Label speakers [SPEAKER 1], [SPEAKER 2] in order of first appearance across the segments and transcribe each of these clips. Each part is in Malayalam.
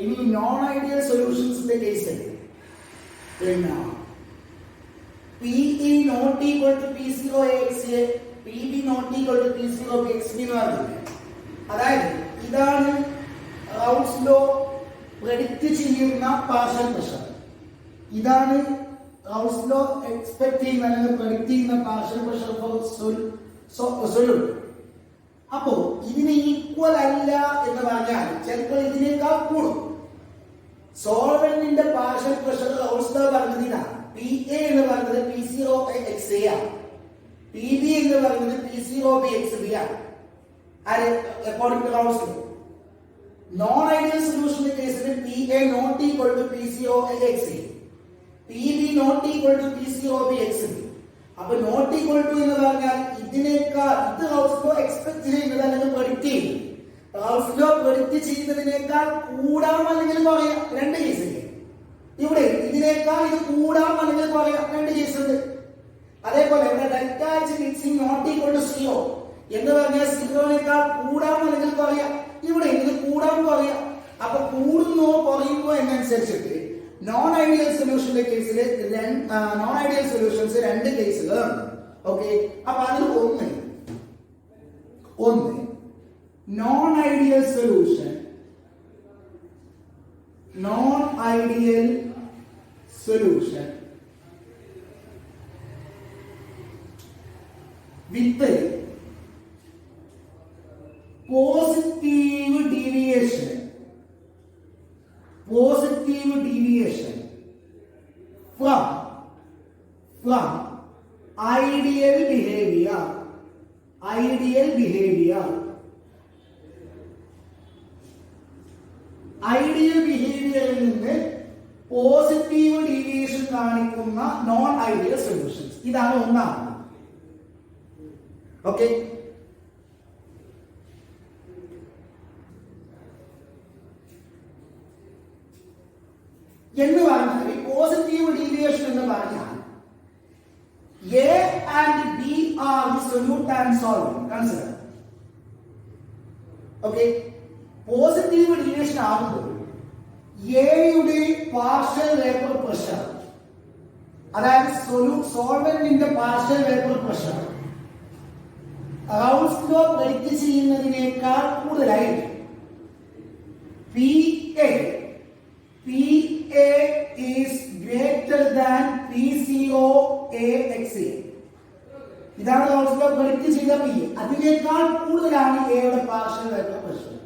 [SPEAKER 1] ഇനി നോൺ ഐഡിയൽ സൊല്യൂഷൻസിന്റെ കേസിൽ പിന്നെ PE not equal to P0XA, PB not equal to P0XB എന്ന് പറഞ്ഞില്ലേ. അതായത് ഇതാണ് റൗൾട്ട്സ് ലോ പ്രെഡിക്റ്റ് ചെയ്യുന്ന പാർഷ്യൽ പ്രഷർ. ഇതാണ് റൗൾട്ട്സ് ലോ എക്സ്പെക്ട് ചെയ്യുന്ന അല്ലെങ്കിൽ പ്രെഡിക്റ്റ് ചെയ്യുന്ന പാർഷ്യൽ പ്രഷർ ഫോർ സൊല്യൂട്ട്. അപ്പോ ഇതിന് ഈക്വൽ അല്ല എന്ന് പറഞ്ഞാൽ ചിലപ്പോൾ ഇതിനേക്കാൾ കൂടും. സോൾവെന്റിന്റെ പാർഷ്യൽ പ്രഷർ റൗൾട്ട്സ് ലോ പറഞ്ഞത് ഇതാണ്. PA എന്ന് പറയുന്നത് P0XA ആണ്. PB എന്ന് പറയുന്നത് P0BXB ആണ്. According to Raoult's law. Non ideal സൊല്യൂഷന്റെ കേസിൽ PA not equal to P0XA, PB not equal to P0BXB. അപ്പൊ നോട്ട് ഈക്വൽ ടു എന്ന് പറഞ്ഞാൽ ഇതിനേക്കാൾ ഇത് റൗൾട്ട്സ് ലോ എക്സ്പെക്ട് ചെയ്യുന്നത് അല്ലെങ്കിൽ പ്രെഡിക്റ്റ് ചെയ്യുന്നത്. റൗൾട്ട്സ് ലോ പ്രെഡിക്റ്റ് ചെയ്യുന്നതിനേക്കാൾ കൂടാം അല്ലെങ്കിൽ കുറയാം, രണ്ട് കേസില്ലേ. ഇവിടെ ഇതിനേക്കാൾ ഇത് കൂടാം അല്ലെങ്കിൽ കുറയാം, രണ്ട് കേസുണ്ട്. അതേപോലെ ഇവിടെ delta H mixing not equal to 0 എന്ന് പറഞ്ഞാൽ 0നേക്കാൾ കൂടാം അല്ലെങ്കിൽ കുറയാം. ഇവിടെ ഇത് കൂടാൻ കുറയാം. അപ്പൊ കൂടുന്നോ കുറയുന്നോ എന്നനുസരിച്ചിട്ട് നോൺ ഐഡിയൽ സൊല്യൂഷന്റെ കേസിൽ നോൺ ഐഡിയൽ സൊല്യൂഷൻസ് രണ്ട് കേസുകളുണ്ട്. ഓക്കെ, അപ്പൊ അതിൽ ഒന്ന് non ideal solution with positive deviation from ideal behavior. Ideal ബിഹേവിയറിൽ നിന്ന് പോസിറ്റീവ് ഡീവിയേഷൻ കാണിക്കുന്ന നോൺ ഐഡിയൽ സൊല്യൂഷൻസ്. ഇതാണ് ഒന്നാമത്. ഓക്കെ, എന്ന് പറഞ്ഞാൽ പോസിറ്റീവ് ഡീവിയേഷൻ എന്ന് പറഞ്ഞാൽ A and B are the solute and solvent. Consider. Okay, positive deviation ആകുമ്പോൾ എയുടെ പാർഷ്യൽ വേപ്പർ പ്രഷർ, അതായത് സോൾവെന്റിന്റെ partial vapour pressure Raoult's law predict ചെയ്യുന്നതിനേക്കാൾ കൂടുതലായിരിക്കും. PA is greater than P0AXA. ഇതാണ് റൗൾട്ട്സ് ലോ പ്രെഡിക്റ്റ് ചെയ്ത P. അതിനേക്കാൾ കൂടുതലാണ് എയുടെ പാർഷ്യൽ വേപ്പർ പ്രഷർ.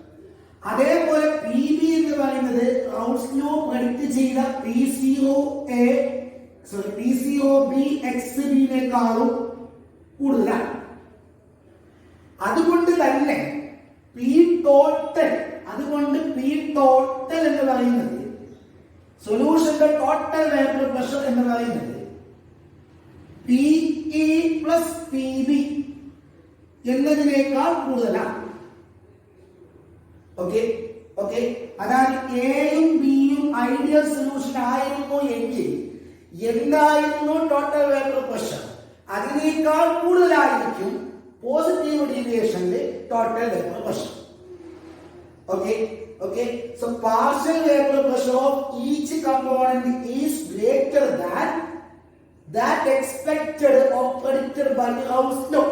[SPEAKER 1] അതേപോലെ PB എന്ന് പറയുന്നത് റൗൾട്ട്സ് ലോ പ്രെഡിക്റ്റ് ചെയ്ത P0BXB-നേക്കാളും കൂടുതലാണ്. അതുകൊണ്ട് തന്നെ P ടോട്ടൽ എന്ന് പറയുന്നത് സൊല്യൂഷന്റെ ടോട്ടൽ വേപ്പർ പ്രഷർ എന്ന് പറയുന്നത് PE പ്ലസ് PB എന്നതിനേക്കാൾ കൂടുതലാണ്. ഓക്കെ, അതായത് എയും ബിയും ഐഡിയൽ സൊല്യൂഷൻ ആയിരുന്നു എങ്കിൽ എന്തായിരുന്നു ടോട്ടൽ വേപ്പർ പ്രഷർ? അതിനേക്കാൾ കൂടുതലായിരിക്കും പോസിറ്റീവ് ഡീവിയേഷന്റെ total vapour pressure. Okay, so partial vapor pressure of each component is greater than that expected or predicted by the Raoult's law,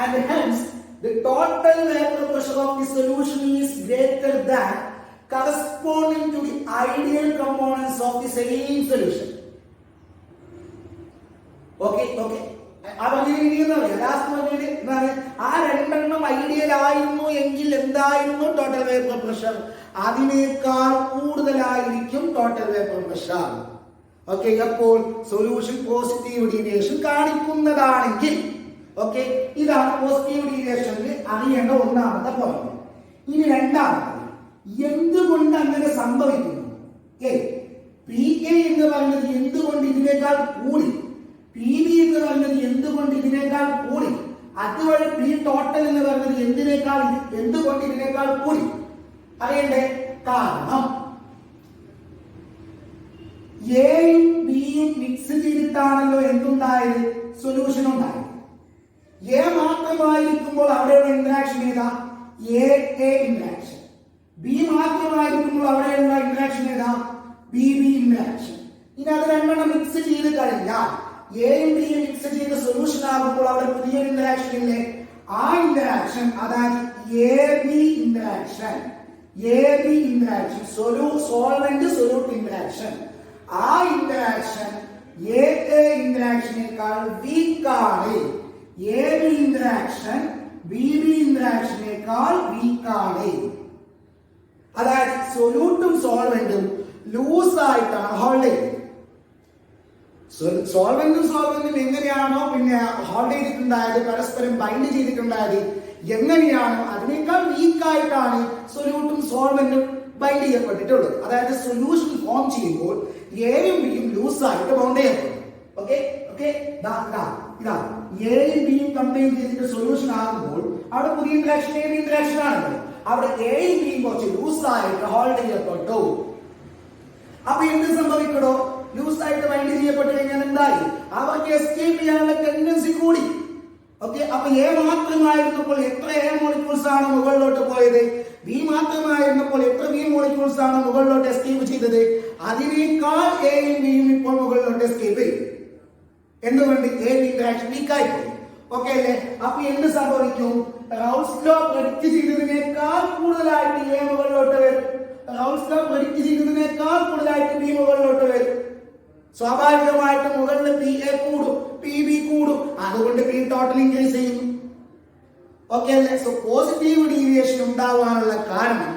[SPEAKER 1] and hence the total vapor pressure of the solution is greater than corresponding to the ideal components of the same solution. Okay. ആ രണ്ടെണ്ണം ഐഡിയൽ ആയിരുന്നു എങ്കിൽ എന്തായിരുന്നു ടോട്ടൽ വേപ്പർ പ്രഷർ? അതിനേക്കാൾ കൂടുതലായിരിക്കും ടോട്ടൽ വേപ്പർ പ്രഷർ. ഓക്കെ, അപ്പോൾ സൊല്യൂഷൻ പോസിറ്റീവ് ഡീവിയേഷൻ കാണിക്കുന്നതാണെങ്കിൽ ഓക്കെ, ഇതാണ് പോസിറ്റീവ് ഡീവിയേഷനിൽ അറിയേണ്ട ഒന്നാമത്തെ പോയിന്റ്. ഇനി രണ്ടാമത്, എന്തുകൊണ്ട് അങ്ങനെ സംഭവിക്കുന്നു? PA എന്ന് പറയുന്നത് എന്തുകൊണ്ട് ഇതിനേക്കാൾ കൂടി, PB എന്ന് പറയുന്നത് എന്തുകൊണ്ട് ഇതിനേക്കാൾ കൂടി, അതുവഴി P ടോട്ടൽ എന്ന് പറയുന്നത് എന്തുകൊണ്ട് ഇതിനേക്കാൾ കൂടി അറിയണ്ടേ? കാരണം എയും ബിയും മിക്സ് ചെയ്തിട്ടാണല്ലോ എന്തുണ്ടായത്? സൊല്യൂഷൻ ഉണ്ടായത്. എ മാത്രമായിരിക്കുമ്പോൾ അവിടെയുള്ള ഇന്ററാക്ഷൻ ഏതാ? A interaction. ബി മാത്രമായിരിക്കുമ്പോൾ അവിടെയുള്ള ഇന്ററാക്ഷൻ ഏതാ? B B interaction. ഇനി അത് രണ്ടെണ്ണം മിക്സ് ചെയ്ത് കഴിഞ്ഞാൽ എയും ബിയും മിക്സ് ചെയ്ത് സൊല്യൂഷൻ ആകുമ്പോൾ അവിടെ പുതിയൊരു ഇന്ററാക്ഷൻ ഇല്ലേ? ആ ഇന്ററാക്ഷൻ അതായത് a b interaction, a b interaction, solvent solute interaction. ആ ഇന്ററാക്ഷൻ എ ഇന്ററാക്ഷനേക്കാൾ വീക്കാണ്. A b interaction b b ഇന്ററാക്ഷനേക്കാൾ വീക്കാണ്. അതായത് സൊല്യൂട്ടും സോൾവെന്റും ലൂസ് ആയിട്ടാണ് ഹോൾഡ് ചെയ്യുന്നത്. സോൾവെന്റും എങ്ങനെയാണോ പിന്നെ ഹോൾഡ് ചെയ്തിട്ടുണ്ടായത്, പരസ്പരം ബൈൻഡ് ചെയ്തിട്ടുണ്ടായത് എങ്ങനെയാണോ അതിനേക്കാൾ വീക്കായിട്ടാണ് സൊല്യൂട്ടും സോൾവെന്റും ബൈൻഡ് ചെയ്യപ്പെട്ടിട്ടുള്ളത്. അതായത് സൊല്യൂഷൻ ഫോം ചെയ്യുമ്പോൾ എയും ബിയും ലൂസ് ആയിട്ട് ബൗണ്ട് ചെയ്യപ്പെടും. ഓക്കെ ഓക്കെ ഇതാ എയും ബിയും കമ്പൈൻ ചെയ്തിട്ട് സൊല്യൂഷൻ ആകുമ്പോൾ അവിടെ പുതിയ ഇന്ററാക്ഷൻ ഏത് ഇന്ററാക്ഷൻ ആണല്ലോ, അവിടെ എയും ബിയും കുറച്ച് ലൂസ് ആയിട്ട് ഹോൾഡ് ചെയ്യപ്പെട്ടു. അപ്പൊ എന്ത് സംഭവിക്കണോ? ലൂസ് ആയിട്ട് ബൈൻഡ് ചെയ്യപ്പെട്ടു കഴിഞ്ഞാൽ എന്തായി? അവർക്ക് എസ്കേപ്പ് ചെയ്യാനുള്ള ടെൻഡൻസി കൂടി. ഓക്കെ, അപ്പൊ എ മാത്രമായിരുന്നപ്പോൾ എത്ര എ മോളിക്യൂൾസ് ആണ് മുകളിലോട്ട് പോയത്? ബി മാത്രമായിരുന്നപ്പോൾ എത്ര ബി മോളിക്യൂൾസ് ആണ് മുകളിലോട്ട് എസ്കേപ്പ് ചെയ്തത്? അതിനേക്കാൾ എയും ബിയും ഇപ്പോൾ മുകളിലോട്ട് എസ്കേപ്പ് ചെയ്യും. എന്തുകൊണ്ട്? എ ബി ഇന്ററാക്ഷൻ വീക്കായി പോയി. ഓക്കെ അല്ലേ? അപ്പൊ എന്ത് സംഭവിക്കും? റൗൾസ് ലോ പ്രെഡിക്റ്റ് ചെയ്തതിനേക്കാൾ കൂടുതലായിട്ട് എ മുകളിലോട്ട് വരും. റൗൾസ് ലോ പ്രെഡിക്റ്റ് ചെയ്തതിനേക്കാൾ കൂടുതലായിട്ട് ബി മുകളിലോട്ട് വരും. സ്വാഭാവികമായിട്ട് മുകളിൽ പി എ കൂടും, പി ബി കൂടും, അതുകൊണ്ട് പി ടോട്ടൽ ഇൻക്രീസ് ചെയ്യുന്നു. ഓക്കെ അല്ലേ? സോ പോസിറ്റീവ് ഡീവിയേഷൻ ഉണ്ടാവാനുള്ള കാരണം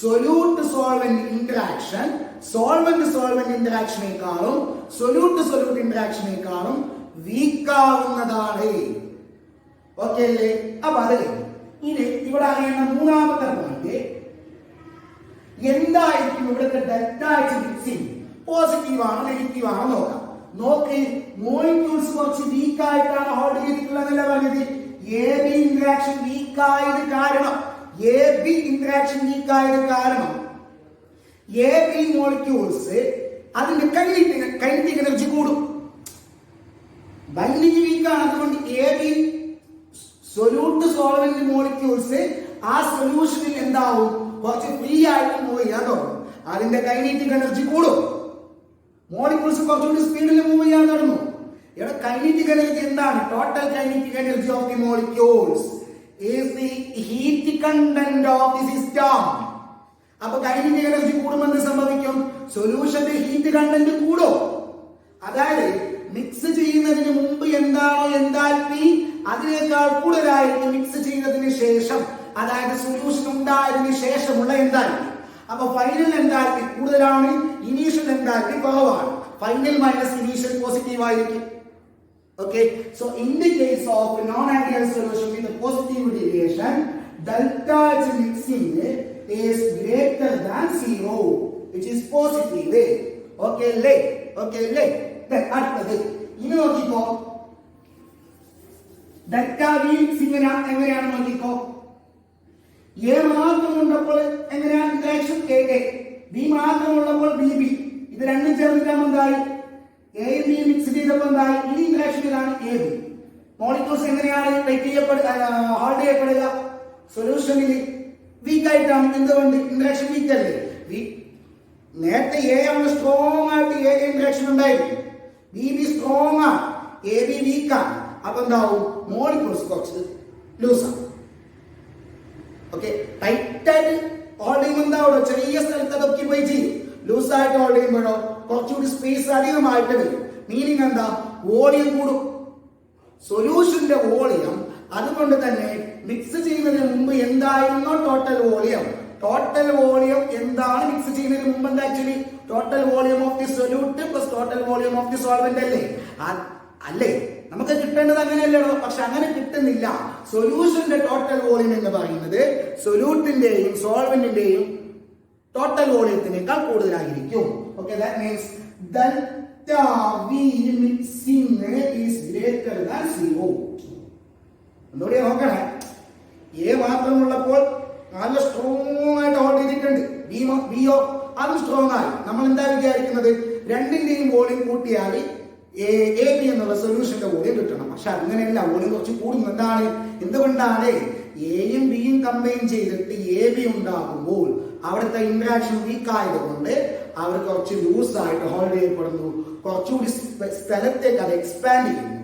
[SPEAKER 1] solute solvent interaction solvent solvent ഇന്ററാക്ഷനേക്കാളും സൊല്യൂട്ട് സൊല്യൂട്ട് ഇന്ററാക്ഷനേക്കാളും വീക്കാവുന്നതാണ്. ഓക്കെ അല്ലേ? അപ്പൊ അത് ഇനി ഇവിടെ അറിയുന്ന മൂന്നാമത്തെ പോയിന്റ് എന്തായിരിക്കും ഇവിടുത്തെ ഡെൽറ്റ എച്ച് മിക്സിംഗ്? പോസിറ്റീവ് ആണോ നെഗറ്റീവ് ആണോ നോക്കാം. നോക്ക്, മോളിക്യൂൾസ് കുറച്ച് വീക്ക് ആയിട്ടാണ് ഹോൾഡ് ചെയ്തിട്ടുള്ളതല്ല പറഞ്ഞത്. എ ബി ഇന്ററാക്ഷൻ വീക്കായത് കാരണം എ ബി മോളിക്യൂൾസ് അതിന്റെ കൈനറ്റിക് എനർജി കൂടും. ബൈൻഡിങ് വീക്കാണ്. അതുകൊണ്ട് A B solute solvent molecules ആ സൊല്യൂഷനിൽ എന്താവും? കുറച്ച് ഫ്രീ ആയിട്ട് മൂവ് ചെയ്യാൻ തുടങ്ങും. അതിന്റെ കൈനറ്റിക് എനർജി കൂടും. മോളിക്യൂൾസ് കുറച്ചുകൂടി സ്പീഡിൽ മൂവ് ചെയ്യാൻ തുടങ്ങും. ഇവിടെ കൈനറ്റിക് എനർജി എന്താണ്? Total kinetic energy of the molecules is the heat content of the system. അപ്പൊ കൈനറ്റിക് എനർജി കൂടുമ്പോൾ എന്ത് സംഭവിക്കും? സൊല്യൂഷന്റെ ഹീറ്റ് കണ്ടന്റ് കൂടും. അതായത് മിക്സ് ചെയ്യുന്നതിന് മുമ്പ് എന്താണോ എന്താൽപി അതിനേക്കാൾ കൂടുതലായിരിക്കും മിക്സ് ചെയ്യുന്നതിന് ശേഷം, അതായത് സൊല്യൂഷൻ ഉണ്ടായതിനു ശേഷമുള്ള എന്താൽപി. അപ്പൊ ഫൈനൽ എന്താൽപി കൂടുതലാണ്, ഇനീഷ്യൽ എന്താൽപി കുറവാണ്. ഫൈനൽ മൈനസ് ഇനീഷ്യൽ പോസിറ്റീവ് ആയിരിക്കും. Okay, so in the case of a non-ideal solution with a positive deviation, delta H mixing is greater than 0, which is positive. Okay, then അടുത്തത് ഇനി നോക്കിക്കോ, delta V mixing എങ്ങനെയാണ് നോക്കിക്കോ. A മാത്രമുള്ളപ്പോൾ എങ്ങനെയാണ് ഇന്ററാക്ഷൻ? A B മാത്രമുള്ളപ്പോൾ B ഇത് രണ്ടും ചേർന്നിട്ടാണ് എന്തായി? എ ബി മിക്സ് ചെയ്തപ്പോൾ എന്തായി? ഈ ഇന്ററാക്ഷനിലാണ് എ ബി മോളിക്യൂൾസ് എങ്ങനെയാണ് ഹോൾഡ് ചെയ്യപ്പെടുക? സൊല്യൂഷനിൽ വീക്ക് ആയിട്ടാണ്. എന്തുകൊണ്ട്? ഇന്ററാക്ഷൻ വീക്ക് അല്ലേ? നേരത്തെ എ ആണ് സ്ട്രോങ് ആയിട്ട് എ ഇന്ററാക്ഷൻ ഉണ്ടായിരുന്നു. ബി ബി സ്ട്രോങ് ആണ്, എ ബി വീക്കാണ്. അപ്പൊ എന്താവും? മോളിക്യൂൾസ് കുറച്ച് ലൂസാണ്. ഓക്കെ, ടൈറ്റ് ആയിട്ട് ഹോൾഡ് ചെയ്യുമ്പോൾ എന്താവോ? ചെറിയ സ്ഥലത്ത് അതൊക്കെ പോയി ചെയ്യും. ലൂസായിട്ട് ഹോൾഡ് ചെയ്യുമ്പോഴോ കുറച്ചുകൂടി സ്പേസ് അധികമായിട്ട് വരും. മീനിങ് എന്താ? വോളിയം കൂടും. സൊല്യൂഷന്റെ വോളിയം അതുകൊണ്ട് തന്നെ മിക്സ് ചെയ്യുന്നതിന് മുമ്പ് എന്തായിരുന്നോ ടോട്ടൽ വോളിയം എന്താണ് മിക്സ് ചെയ്യുന്നതിന് മുമ്പ് എന്താ? Actually total volume of the solute plus total volume of the solvent അല്ലേ? നമുക്ക് കിട്ടേണ്ടത് അങ്ങനെയല്ലോ. പക്ഷെ അങ്ങനെ കിട്ടുന്നില്ല. സൊല്യൂഷന്റെ ടോട്ടൽ വോളിയം എന്ന് പറയുന്നത് സൊല്യൂട്ടിന്റെയും സോൾവെന്റിന്റെയും ടോട്ടൽ വോളിയത്തിനേക്കാൾ കൂടുതലായിരിക്കും. Okay, that means delta V mixing is greater than 0. ഒന്നുകൂടി നോക്കണേ. എ മാത്രമുള്ളപ്പോൾ നല്ല സ്ട്രോങ് ആയിട്ട് ഹോൾഡ് ചെയ്തിട്ടുണ്ട്. ബിയോ അതും സ്ട്രോങ് ആയി. നമ്മൾ എന്താ വിചാരിക്കുന്നത്? രണ്ടിന്റെയും വോളിയം കൂട്ടിയാൽ എ ബി എന്നുള്ള സൊല്യൂഷന്റെ വോളിയം കിട്ടണം. പക്ഷെ അങ്ങനെയല്ല, വോളിയം കുറച്ച് കൂടുന്നു. എന്തുകൊണ്ടാണ്? എയും ബിയും കമ്പൈൻ ചെയ്തിട്ട് എ ബി ഉണ്ടാകുമ്പോൾ അവിടുത്തെ ഇന്ററാക്ഷൻ വീക്ക് ആയതുകൊണ്ട് അവർ കുറച്ച് ലൂസ് ആയിട്ട് ഹോൾഡ് ചെയ്യപ്പെടുന്നു, കുറച്ചുകൂടി സ്ഥലത്തേക്ക് അത് എക്സ്പാൻഡ് ചെയ്യുന്നു.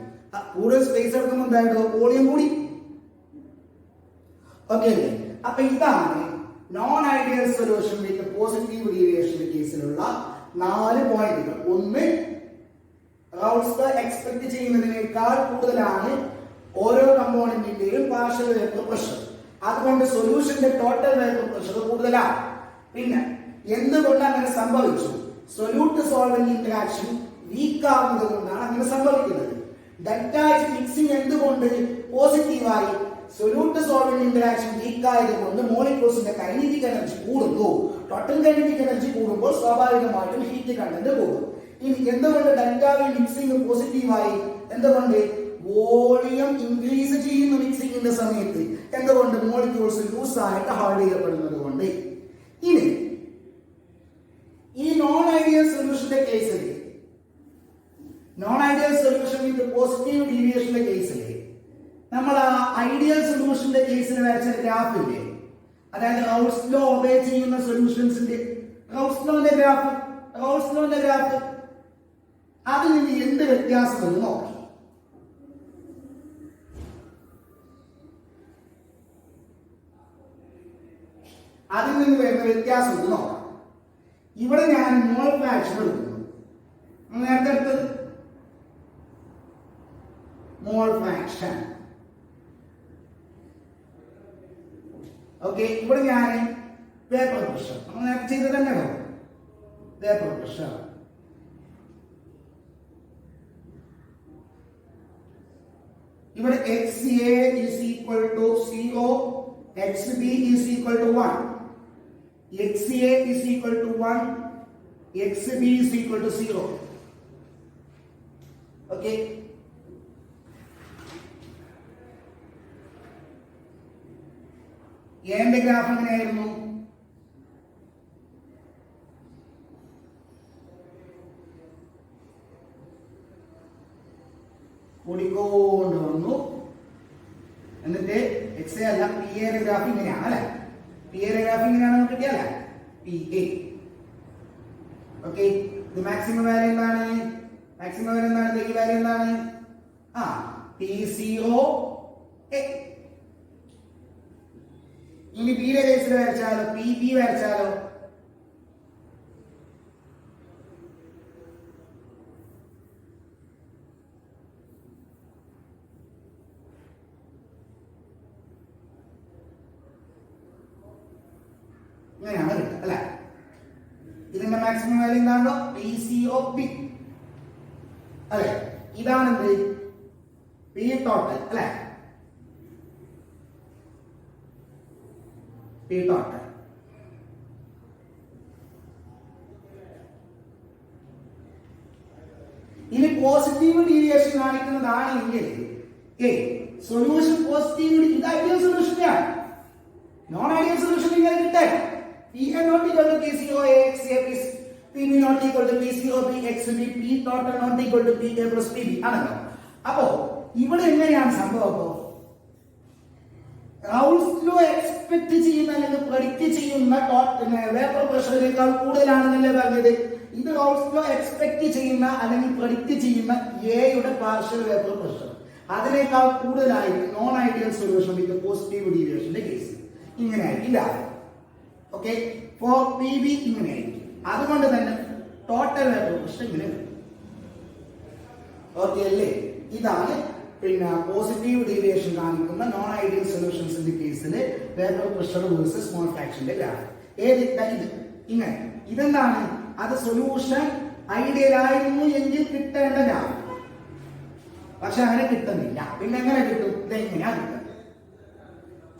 [SPEAKER 1] കൂടുതൽ സ്പേസ് എടുക്കുമ്പോൾ എന്തായിട്ടോ വോളിയം കൂടി. ഓക്കെ അല്ലേ? അപ്പൊ ഇതാണ് non ideal solution with positive deviation കേസിലുള്ള 4 പോയിന്റുകൾ. ഒന്ന്, റൗൾസ് എക്സ്പെക്ട് ചെയ്യുന്നതിനേക്കാൾ കൂടുതലാണ് ഓരോ കമ്പോണന്റിന്റെയും പാർഷ്യൽ വേപ്പർ പ്രഷർ, അതുകൊണ്ട് സൊല്യൂഷന്റെ ടോട്ടൽ വേപ്പർ പ്രഷർ കൂടുതലാണ്. പിന്നെ എന്തുകൊണ്ട് അങ്ങനെ സംഭവിച്ചു? സൊല്യൂട്ട് സോൾവെന്റ് ഇന്ററാക്ഷൻ വീക്ക് ആവുന്നത് കൊണ്ടാണ് അങ്ങനെ സംഭവിക്കുന്നത്. ഡെൽറ്റ എച്ച് മിക്സിംഗ് എന്തുകൊണ്ട് പോസിറ്റീവായി? സൊല്യൂട്ട് സോൾവെന്റ് ഇന്ററാക്ഷൻ വീക്ക് ആയതുകൊണ്ട് മോളിക്യൂൾസിന്റെ കൈനറ്റിക് എനർജി കൂടുന്നു. ടോട്ടൽ കൈനറ്റിക് എനർജി കൂടുമ്പോൾ സ്വാഭാവികമായിട്ടും ഹീറ്റ് കണ്ടന്റ് കൂടും. ഇനി എന്തുകൊണ്ട് ഡെൽറ്റ വി മിക്സിംഗ് പോസിറ്റീവായി? എന്തുകൊണ്ട്? വോളിയം ഇൻക്രീസ് ചെയ്യുന്ന മിക്സിംഗിന്റെ സമയത്ത്. എന്തുകൊണ്ട്? മോളിക്യൂൾസ് ലൂസ് ആയിട്ട് ഹോൾഡ് ചെയ്യപ്പെടുന്നത് കൊണ്ട്. ഇനി ഈ നോൺ ഐഡിയൽ സൊല്യൂഷന്റെ കേസിൽ, non ideal solution with positive ഡീവിയേഷന്റെ കേസിൽ നമ്മൾ ആ ഐഡിയൽ സൊല്യൂഷന്റെ കേസിൽ വരച്ച ഗ്രാഫ് ഇല്ലേ, അതായത് റൗൾസ് ലോ ഒബേ ചെയ്യുന്ന സൊല്യൂഷൻസിന്റെ റൗൾസ് ലോന്റെ ഗ്രാഫ് അതിൽ നിന്ന് എന്ത് വ്യത്യാസം എന്ന് നോക്കാം. അതിൽ നിന്ന് വരുന്ന വ്യത്യാസം എന്ന് നോക്കാം. ഇവിടെ ഞാൻ മോൾ ഫ്രാക്ഷൻ എടുക്കുന്നു. നേരത്തെ എടുത്തത് മോൾ ഫ്രാക്ഷൻ. ഓക്കെ, ഇവിടെ ഞാൻ വേപ്പർ പ്രഷർ നമ്മൾ നേരത്തെ ചെയ്തത് തന്നെയാണോ? Vapour pressure. ഇവിടെ XA is equal to 0, XB is equal to 1. XA is equal to 1, XB is equal to 0. Okay. എന്റെ ഗ്രാഫ് എങ്ങനെയായിരുന്നു? കൂടിക്കൊണ്ട് വന്നു. എന്നിട്ട് എക്സ് അല്ല പി എയുടെ ഗ്രാഫ് ഇങ്ങനെയാണ് അല്ലെ? പി എയുടെ ഗ്രാഫ് ഇങ്ങനെയാണ് നമുക്ക് കിട്ടിയല്ലേ? P a. ഓക്കെ, ഇത് മാക്സിമം വാല്യൂ എന്താണ്? മാക്സിമം വാല്യൂ എന്താണ്? ഈ വാല്യൂ എന്താണ്? P0 A. ഇനി ബിയുടെ കേസിൽ വരച്ചാലോ? P B വരച്ചാലോ? ഇങ്ങനെയാണ് കിട്ടുക അല്ലെ? ഇതിന്റെ മാക്സിമം വാല്യൂ എന്താണോ? PCOP അല്ലെ? ഇതാണെന്ത്? പി ടോട്ടൽ അല്ലെ? P total. ഇനി പോസിറ്റീവ് ഡീവിയേഷൻ കാണിക്കുന്നതാണെങ്കിൽ സൊല്യൂഷൻ പോസിറ്റീവ്, ഇത് ഐഡിയൽ സൊല്യൂഷനാണ്. നോൺ ഐഡിയൽ സൊല്യൂഷൻ ഇങ്ങനെ കിട്ടാൻ Pn not equal to P0 A XA Pb not equal to P0 B XB P total not equal to PA plus PB ആണല്ലോ. അപ്പോ ഇവിടെ എങ്ങനെയാണ് സംഭവം? റൗൾസ് ലോ എക്സ്പെക്ട് ചെയ്യുന്ന അല്ലെങ്കിൽ പ്രഡിക്റ്റ് ചെയ്യുന്ന വേപ്പർ പ്രഷറിനേക്കാൾ കൂടുതലാണെന്നല്ലേ പറഞ്ഞത്? ഇത് റൗൾസ് ലോ എക്സ്പെക്ട് ചെയ്യുന്ന അല്ലെങ്കിൽ പ്രഡിക്റ്റ് ചെയ്യുന്ന എയുടെ പാർഷ്യൽ വേപ്പർ പ്രഷർ അതിനേക്കാൾ കൂടുതലായിരിക്കും non ideal solution with positive ഡീവിയേഷന്റെ കേസ്. ഇങ്ങനെ ആയിരിക്കില്ല. ഓക്കെ, ഫോർ പി ബി ഇങ്ങനെ ആയിരിക്കും. അതുകൊണ്ട് തന്നെ ടോട്ടൽ വേപ്പർ പ്രഷർ ഇങ്ങനെ. ഓക്കെ അല്ലേ? ഇതാണ് പിന്നെ പോസിറ്റീവ് ഡീവിയേഷൻ കാണിക്കുന്ന നോൺ ഐഡിയൽ സൊല്യൂഷൻസിന്റെ കേസിൽ വേപ്പർ പ്രഷർ വേഴ്സസ് സ്മോൾ ഫ്രാക്ഷന്റെ ഗ്രാഫ്. ഇത് ഇങ്ങനെ. ഇതെന്താണ്? അത് സൊല്യൂഷൻ ഐഡിയൽ ആയിരുന്നു എങ്കിൽ കിട്ടേണ്ട ഗ്രാഫ്, പക്ഷെ അങ്ങനെ കിട്ടുന്നില്ല. പിന്നെ എങ്ങനെ കിട്ടും? ഇതെങ്ങനെയാ കിട്ടുന്നത്?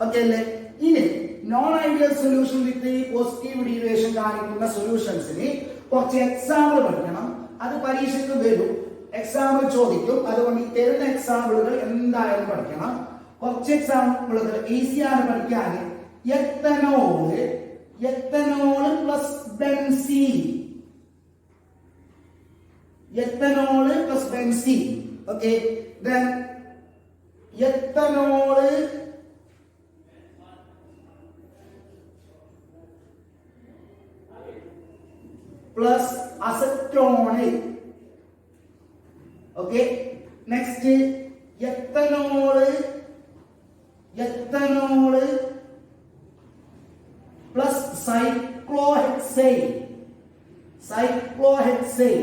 [SPEAKER 1] ഓക്കെ അല്ലേ? ഇനി non ideal solution with positive deviation കാണിക്കുന്ന സൊല്യൂഷൻസിന് കുറച്ച് എക്സാമ്പിൾ പഠിക്കണം. അത് പരീക്ഷയ്ക്ക് വരും, എക്സാമ്പിൾ ചോദിക്കും. അതുകൊണ്ട് ഈ തരുന്ന എക്സാമ്പിളുകൾ എന്തായാലും പഠിക്കണം. കുറച്ച് എക്സാമ്പിളുകൾ ഈസിയാണ് പഠിക്കാൻ. Ethanol plus benzene, ethanol plus benzene. Okay, then ethanol plus acetone. Okay, next ethanol plus cyclohexane.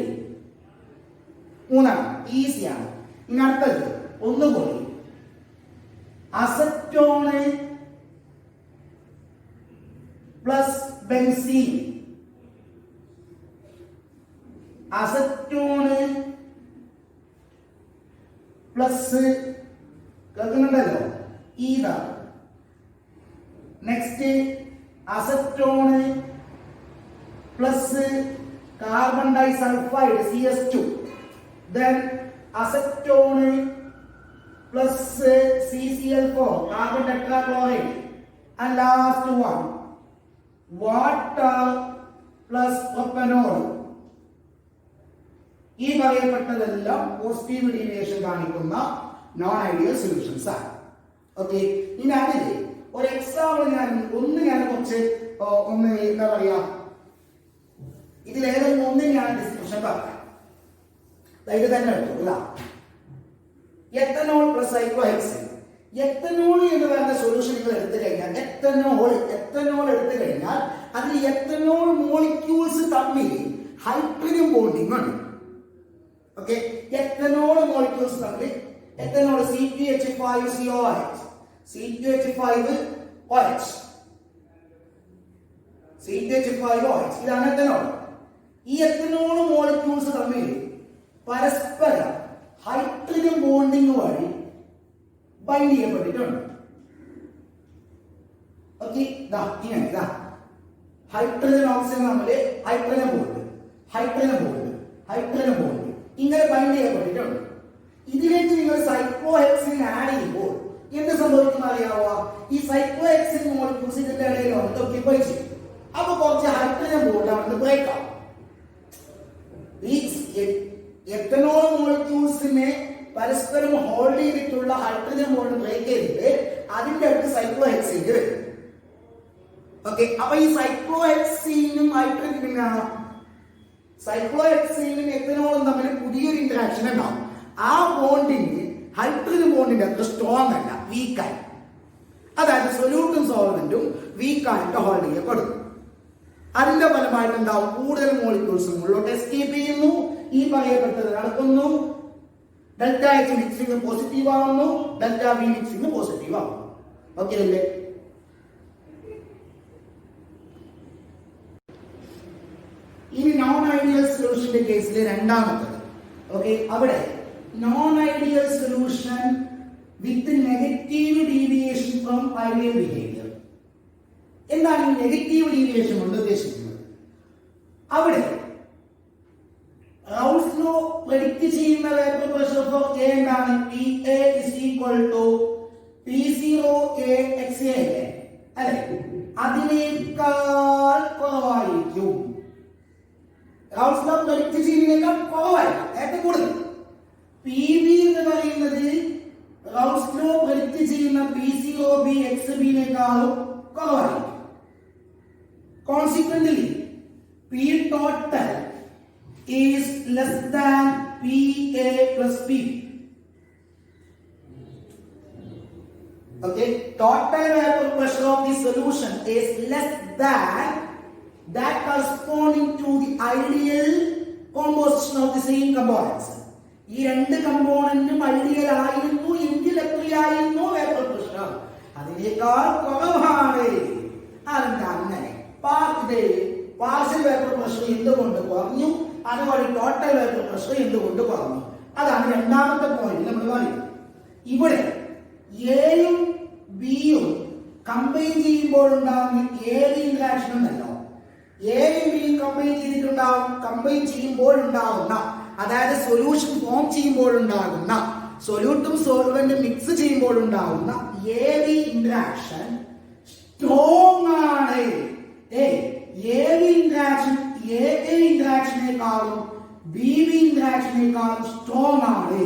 [SPEAKER 1] മൂന്നാണ്, ഈസിയാണ്. ഇനി അടുത്തത് ഒന്നുകൂടി, acetone plus benzene. Acetone plus കേൾക്കുന്നുണ്ടല്ലോ, ഇതാണ്. Next acetone plus carbon disulphide CS2. then acetone plus CCl4 carbon tetrachloride, and last one water plus propanol. ഈ പറയപ്പെട്ടതെല്ലാം പോസിറ്റീവ് ഡീവിയേഷൻ കാണിക്കുന്ന നോൺ ഐഡിയൽ സൊല്യൂഷൻസ് ആണ്. ഓക്കെ, ഇനി അതിൽ ഒരു എക്സാമ്പിൾ ഞാൻ കുറച്ച് എന്താ പറയാ, ഇതിലേതെങ്കിലും ഒന്നിനെയാണ് ഡിസ്ക്രിപ്ഷൻ പറയാം. ഇത് തന്നെ എടുത്തു. Ethanol plus cyclohexane. എത്തനോൾ എന്ന് പറയുന്ന സൊല്യൂഷൻ നിങ്ങൾ എടുത്തു കഴിഞ്ഞാൽ എത്തനോൾ എടുത്തു കഴിഞ്ഞാൽ അതിൽ എത്തനോൾ മോളിക്യൂൾസ് തമ്മിൽ ഹൈഡ്രജൻ ബോണ്ടിങ് ആണ്. ഓക്കെ, എത്തനോൾ മോളിക്യൂൾസ് തമ്മിൽ എത്തനോൾ C2H5COH ഇതാണ് എത്തനോൾ. ഈ എത്തനോൾ മോളിക്യൂൾസ് തമ്മിൽ പരസ്പരം ഹൈഡ്രജൻ ബോണ്ടിങ് വഴി ബൈൻഡ് ചെയ്യപ്പെട്ടിട്ടുണ്ട്. ഓക്കെ, ഹൈഡ്രജൻ ഓക്സിജൻ തമ്മിൽ ഹൈഡ്രജൻ ബോണ്ട് ഇങ്ങനെ ബൈൻഡ് ചെയ്യപ്പെട്ടിട്ടുണ്ട്. ഇതിലേക്ക് നിങ്ങൾ സൈക്ലോഹെക്സിൻ ആഡ് ചെയ്യുമ്പോൾ എന്ത് സംഭവിക്കുന്ന അറിയാവോ? ഈ സൈക്ലോഹെക്സിൻ മോളിക്യൂൾസ് ഇതിന്റെ ഇടയിൽ ഒക്യുപ്പൈ ചെയ്യും. അപ്പൊ കുറച്ച് ഹൈഡ്രജൻ ബോണ്ട് അവിടെ ബ്രേക്ക് ആവും. ഈ എത്തനോൾ മോളിക്യൂൾസിനെ പരസ്പരം ഹോൾഡ് ചെയ്തിട്ടുള്ള ഹൈഡ്രജൻ ബോണ്ട് ബ്രേക്ക് ചെയ്തിട്ട് അതിന്റെ അടുത്ത് സൈക്ലോഹെക്സിൻ വരും. ഓക്കെ, അപ്പൊ ഈ സൈക്ലോഹെക്സിനും എത്തനോളും തമ്മിൽ പുതിയൊരു ഇന്ററാക്ഷൻ ഉണ്ടാവും. ആ ബോണ്ടിന് ഹൈഡ്രജൻ ബോണ്ടിന്റെ അത്ര സ്ട്രോങ് അല്ല, വീക്കായി. അതായത് സൊല്യൂട്ടും സോൾവെന്റും വീക്കായിട്ട് ഹോൾഡ് ചെയ്യപ്പെടും. അതിന്റെ ഫലമായിട്ട് ഉണ്ടാവും കൂടുതൽ മോളിക്യൂൾസ് മുകളിലോട്ട് എസ്കേപ്പ് ചെയ്യുന്നു. ഈ പറയപ്പെട്ടത് നടക്കുന്നു. ഡെൽറ്റ H മിക്സിംഗ് പോസിറ്റീവ് ആവുന്നു, ഡെൽറ്റ V മിക്സിംഗ് പോസിറ്റീവ് ആവുന്നു. ഓക്കെ അല്ലേ? ഇനി നോൺ ഐഡിയൽ സൊല്യൂഷന്റെ കേസിലെ രണ്ടാമത്തത്. ഓക്കെ, അവിടെ non ideal solution with negative deviation from ideal behaviour. എന്താണ് ഈ നെഗറ്റീവ് ഡീവിയേഷൻ കൊണ്ട് ഉദ്ദേശിക്കുന്നത്? അവിടെ റൗൾസ് ലോ പ്രെഡിക്റ്റ് ചെയ്യുന്ന വേപ്പർ പ്രഷർ ഫോർ A എന്താണ്? PA is equal to P0AXA അല്ലെ? അതിനേക്കാൾ കുറവായിരിക്കും. റൗൾസ് ലോ പ്രെഡിക്റ്റ് ചെയ്യുന്നതിനേക്കാൾ കുറവായിരിക്കും, ഏറ്റവും കൂടുതൽ. PB എന്ന് പറയുന്നത് റൗൾസ് ലോ പ്രെഡിക്റ്റ് ചെയ്യുന്ന P0BXBനേക്കാളും കുറവായിരിക്കും. Consequently, P total is less than PA plus P. Okay, total vapor pressure of the solution is less than that corresponding to the ideal composition of the same components. ഈ രണ്ട് കമ്പോണന്റും ഐഡിയൽ ആയിരുന്നു എങ്കിൽ എത്രയായിരുന്നു വേപ്പർ പ്രഷർ? അതിനേക്കാൾ കുറവാണ്. അതെന്താ അങ്ങനെ? പാർഷ്യൽ വേപ്പർ പ്രഷർ എന്തുകൊണ്ട് കുറഞ്ഞു, അതുപോലെ ടോട്ടൽ വേപ്പർ പ്രഷർ എന്തുകൊണ്ട് കുറഞ്ഞു? അതാണ് രണ്ടാമത്തെ പോയിന്റ് നമ്മൾ പറയുന്നത്. ഇവിടെ എയും ബിയും കമ്പൈൻ ചെയ്യുമ്പോൾ ഉണ്ടാകുന്ന ഏത് ഇന്ററാക്ഷൻ ഉണ്ടല്ലോ, എയും ബിയും കമ്പൈൻ ചെയ്യുമ്പോഴുണ്ടാകുന്ന, അതായത് സൊല്യൂഷൻ ഫോം ചെയ്യുമ്പോഴുണ്ടാകുന്ന, സൊല്യൂട്ടും സോൾവെന്റും മിക്സ് ചെയ്യുമ്പോഴുണ്ടാകുന്ന ഏത് ഇന്ററാക്ഷൻ സ്ട്രോങ് ആണ്. ഇന്ററാക്ഷനേക്കാളും BB ഇന്ററാക്ഷനേക്കാളും സ്ട്രോങ് ആണ്.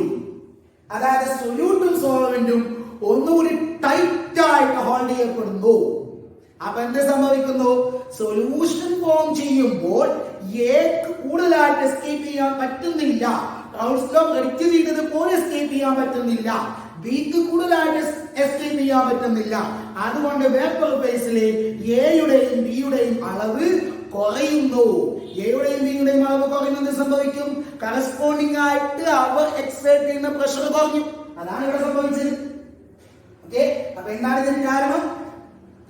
[SPEAKER 1] അതായത് സൊല്യൂട്ടും സോൾവെന്റും ഒന്നുകൂടി ടൈറ്റ് ആയിട്ട് ഹോൾഡ് ചെയ്യപ്പെടുന്നു. അപ്പൊ എന്ത് സംഭവിക്കുന്നു? സൊല്യൂഷൻ ഫോം ചെയ്യുമ്പോൾ എക്ക് കൂടുതലായിട്ട് എസ്കേപ്പ് ചെയ്യാൻ പറ്റുന്നില്ല. റൗൾസ് ലോ പ്രെഡിക്റ്റ് ചെയ്തതുപോലെ എസ്കേപ്പ് ചെയ്യാൻ പറ്റുന്നില്ല. ബിക്ക് കൂടുതലായിട്ട് എസ്കേപ്പ് ചെയ്യാൻ പറ്റുന്നില്ല. അതുകൊണ്ട് വേപ്പർ ഫേസിലെ എയുടെയും ബിയുടെയും അളവ് കുറയുന്നു. എയുടെയും ബിയുടെയും അളവ് കുറയുന്നത് സംഭവിക്കും. കറസ്പോണ്ടിങ് ആയിട്ട് അവർ എക്സേർട്ട് ചെയ്യുന്ന പ്രഷർ കുറഞ്ഞു. അതാണ് ഇവിടെ സംഭവിച്ചത്. ഓക്കെ, അപ്പൊ എന്താണ് ഇതിന് കാരണം?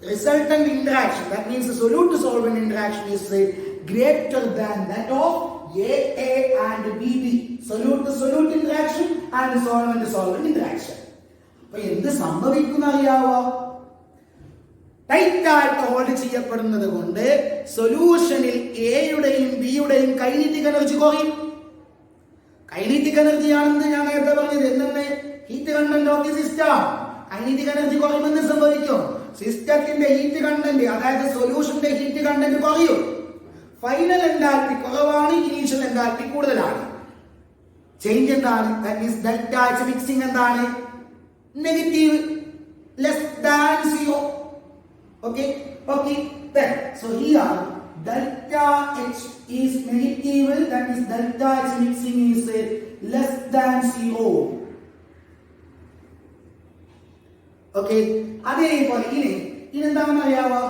[SPEAKER 1] Resultant interaction, that means the solute to solvent interaction is greater than that of AA and BB. Solute to solute interaction and solvent to solvent interaction. അപ്പൊ എന്ത് സംഭവിക്കുന്ന അറിയാവോ? ടൈറ്റ് ആയിട്ട് ഹോൾഡ് ചെയ്യപ്പെടുന്നത് കൊണ്ട് സൊല്യൂഷനിൽ എയുടെയും ബിയുടെയും കൈനറ്റിക് എനർജി കുറയും. കൈനറ്റിക് എനർജി ആണെന്ന് ഞാൻ നേരത്തെ പറഞ്ഞത്. എന്താണ്? Heat content of the system. Kinetic energy കുറയുമെന്ന് സംഭവിക്കും. സിസ്റ്റത്തിന്റെ ഹീറ്റ് കണ്ടന്റ്, അതായത് സൊല്യൂഷന്റെ ഹീറ്റ് കണ്ടന്റ് കുറയും. ഫൈനൽ എൻതാൽപ്പി കുറവാണ്, ഇനീഷ്യൽ എൻതാൽപ്പി കൂടുതലാണ്. ചേഞ്ച് എന്താണ്? That is delta H mixing എന്താണ്? Negative, less than 0. Okay okay then so here delta H is negative, that is delta H mixing is less than 0. Okay, അതേപോലെ ഇനി എന്താണെന്ന് അറിയാവോ?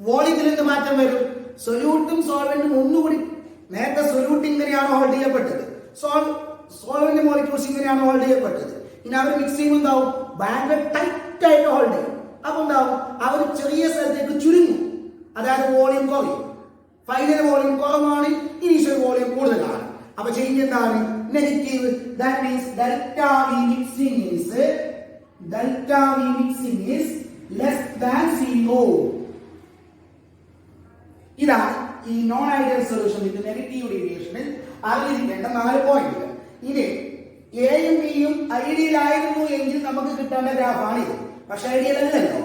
[SPEAKER 1] വോളിയത്തിൽ എന്ത് മാറ്റം വരും? സൊല്യൂട്ടും സോൾവെന്റും ഒന്നുകൂടി, നേരത്തെ സൊല്യൂട്ട് ഇങ്ങനെയാണ് ഹോൾഡ് ചെയ്യപ്പെട്ടത്, സോൾവെന്റ് മോളിക്യൂൾസ് ഇങ്ങനെയാണ് ഹോൾഡ് ചെയ്യപ്പെട്ടത്. ഇനി അവർ മിക്സ് ചെയ്യുമ്പോൾ എന്താവും? ഭയങ്കര ടൈറ്റ് ആയിട്ട് ഹോൾഡ് ചെയ്യും. അപ്പൊ എന്താവും? അവർ ചെറിയ സ്ഥലത്തേക്ക് ചുരുങ്ങും, അതായത് വോളിയം കുറയും. ഫൈനൽ വോളിയം കുറവാണ്, ഇനീഷ്യൽ വോളിയം കൂടുതലാണ്. അപ്പൊ ചേഞ്ച് എന്താണ്? Negative. That means delta V mixing is less than 0. ഇതാണ് ഈ non ideal solution with negative ഡീവിയേഷനിൽ അറിഞ്ഞിരിക്കേണ്ട 4 പോയിന്റുകൾ. ഇനി എയും ബിയും ഐഡിയൽ ആയിരുന്നു എങ്കിൽ നമുക്ക് കിട്ടേണ്ട ഗ്രാഫാണ് ഇത്. പക്ഷെ ഐഡിയൽ അല്ലല്ലോ,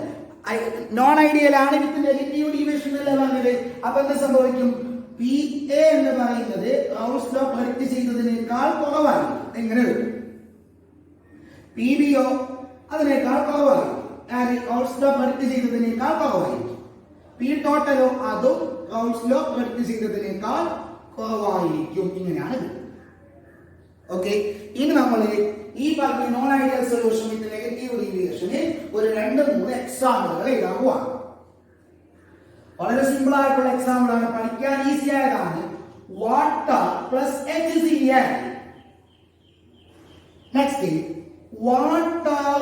[SPEAKER 1] നോൺ ഐഡിയൽ ആണ് വിത്ത് നെഗറ്റീവ് ഡീവിയേഷൻ അല്ലേ പറഞ്ഞത്. അപ്പൊ എന്ത് സംഭവിക്കും? പി എ എന്ന് പറയുന്നത് റൗൾസ് ലോ പ്രെഡിക്റ്റ് ചെയ്തതിനേക്കാൾ കുറവായിരിക്കും. എങ്ങനെ വരും? പി ബിയോ അതിനേക്കാൾ കുറവായിരിക്കും. റൗൾസ് ലോ പ്രെഡിക്റ്റ് ചെയ്തതിനേക്കാൾ കുറവായിരിക്കും. പി ടോട്ടലോ അതും റൗൾസ് ലോ പ്രെഡിക്റ്റ് ചെയ്തതിനേക്കാൾ കുറവായിരിക്കും. ഇങ്ങനെയാണ്. ഓക്കെ, ഇനി നമ്മൾ ഈ പറഞ്ഞ non ideal solution with negative ഡീവിയേഷന് ഒരു 2-3 എക്സാമ്പിളുകൾ എഴുതാൻ പോവാം. വളരെ സിമ്പിൾ ആയിട്ടുള്ള എക്സാമ്പിൾ ആണ്, പഠിക്കാൻ ഈസി ആയതാണ്. Water plus HCl. Next water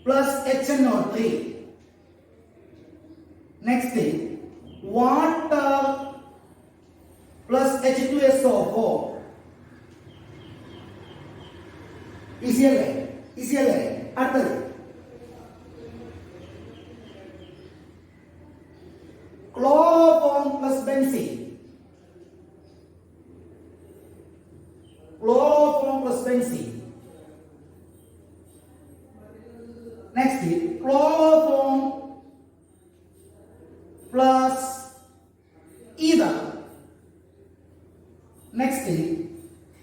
[SPEAKER 1] plus HNO3. Next water plus H2SO4. Easy അല്ലേ? അടുത്തത് chloroform plus benzene. Next chloroform plus ether. Next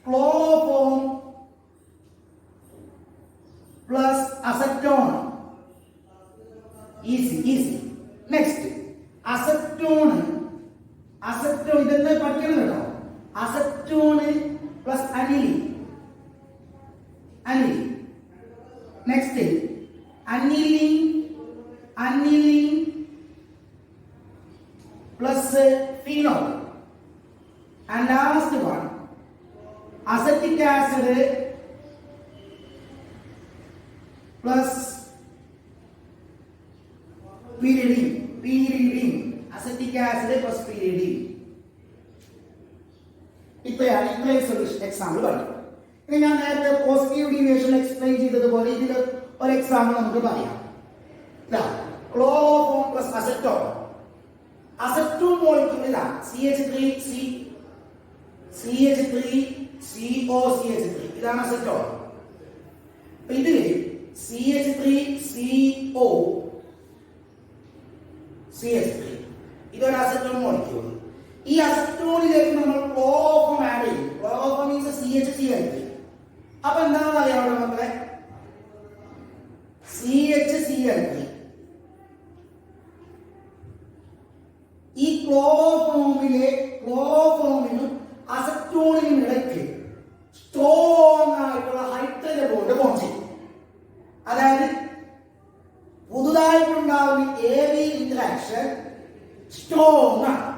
[SPEAKER 1] chloroform plus acetone. Easy. Next acetone ഇതെന്താ പഠിക്കണം കേട്ടോ. Acetone plus aniline. Next aniline plus phenol. And last one acetic acid plus pyridine. Acetic acid plus pyridine. ഇത്രയും സൊല്യൂഷൻ എക്സാമ്പിൾ പറയും. ഇനി ഞാൻ നേരത്തെ പോസിറ്റീവ് ഡീവിയേഷൻ എക്സ്പ്ലെയിൻ ചെയ്തതുപോലെ ഇതിൽ ഒരു എക്സാമ്പിൾ നമുക്ക് പറയാം. Chloroform plus acetone. Acetone molecule ഇതാണ് CH3CO ഇതാണ് അസറ്റോൺ. ഇതിൽ CH3CO ഇതൊരു അസറ്റോൺ മോളിക്യൂൾ. ഈ അസറ്റോണിലേക്ക് നമ്മൾ ക്ലോറോഫോം ആഡ് ചെയ്യും. Chloroform means CHCl3. അപ്പൊ എന്താണെന്ന് അറിയാമോ മക്കളെ? CHCl3 ക്ലോറോഫോമിനും അസറ്റോണിനും ഇടയ്ക്ക് സ്ട്രോങ് ആയിട്ടുള്ള ഹൈഡ്രജൻ ബോണ്ട് ഫോം ചെയ്യും. അതായത് പുതുതായിട്ടുണ്ടാവുന്ന AB ഇന്ററാക്ഷൻ സ്ട്രോങ് ആണ്.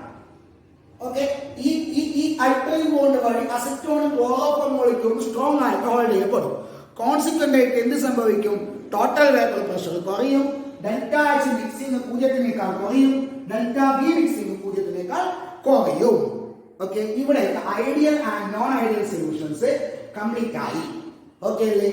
[SPEAKER 1] ഓക്കെ, ഈ ഹൈഡ്രജൻ ബോണ്ട് വഴി അസറ്റോണും ക്ലോറോഫോം മോളിക്യൂളും സ്ട്രോങ് ആയിട്ട് ഹോൾഡ് ചെയ്യപ്പെടും. കോൺസിക്വന്റ് ആയിട്ട് എന്ത് സംഭവിക്കും? ടോട്ടൽ വേപ്പർ പ്രഷർ കുറയും, ഡെൽറ്റ എച്ച് മിക്സിംഗ് 0-നേക്കാൾ കുറയും, ഡെൽറ്റ ബി മിക്സിംഗ് 0-നേക്കാൾ കുറയും. ഓക്കെ, ഇവിടെ ideal and non ideal solutions complete ആയി. ഓക്കെ അല്ലേ?